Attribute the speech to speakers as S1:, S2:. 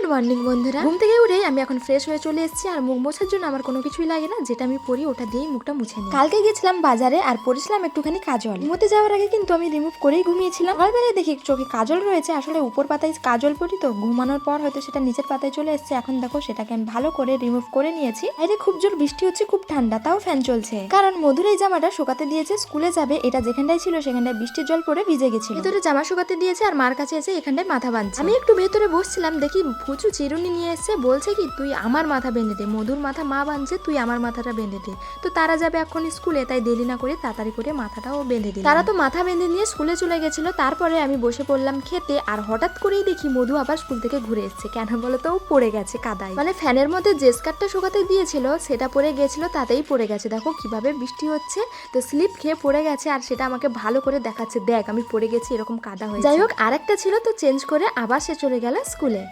S1: Good morning বন্ধুরা। ঘুম থেকে উঠেই আমি এখন ফ্রেশ হয়ে চলে এসেছি, আর মুখ মোছার জন্য আমার কোনো কিছুই লাগে না, যেটা আমি পরি ওটা দিয়েই মুখটা মুছে নিই। কালকে গেছিলাম বাজারে আর পরেছিলাম একটুখানি কাজল। ঘুমোতে যাওয়ার আগে কিন্তু আমি রিমুভ করেই ঘুমিয়েছিলাম। সকালবেলায় দেখি চোখে কাজল রয়েছে, আসলে উপর পাতায় কাজল পরি তো ঘুমানোর পর হয়তো সেটা নিচের পাতায় চলে এসেছে। এখন দেখো সেটাকে আমি ভালো করে রিমুভ করে নিয়েছি। বাইরে খুব জোর বৃষ্টি হচ্ছে, খুব ঠান্ডা, তাও ফ্যান চলছে, কারণ মধুর এই জামাটা শুকাতে দিয়েছে। স্কুলে যাবে, এটা যেখানটায় ছিল সেখানটায় বৃষ্টির জল পড়ে ভিজে গেছিল। ভিতরে জামা শুকাতে দিয়েছে আর মার কাছে এসে এখানটায় মাথা বাঁধছে। আমি একটু ভেতরে বসছিলাম, দেখি ফুচু চিরুনি নিয়ে এসছে, বলছে কি তুই আমার মাথা বেঁধে দে, মধুর মাথা মা বাঁধছে, তুই আমার মাথাটা বেঁধে দে। তো তারা যাবে এখন স্কুলে, তাই দেরি না করে তাড়াতাড়ি করে মাথাটাও বেঁধে দিল। তারা তো মাথা বেঁধে নিয়ে স্কুলে চলে গেছিল। তারপরে আমি বসে পড়লাম খেতে, আর হঠাৎ করেই দেখি মধু আবার স্কুল থেকে ঘুরে এসছে। কেন বলো তো, ও পড়ে গেছে কাদায়, মানে ফ্যানের মধ্যে যে স্কার্টটা শুকাতে দিয়েছিল সেটা পরে গেছিল, তাতেই পড়ে গেছে। দেখো কিভাবে বৃষ্টি হচ্ছে, তো স্লিপ খেয়ে পড়ে গেছে, আর সেটা আমাকে ভালো করে দেখাচ্ছে, দেখ আমি পড়ে গেছি, এরকম কাদা হয়েছে। যাই হোক, আরেকটা ছিল, তো চেঞ্জ করে আবার সে চলে গেল স্কুলে।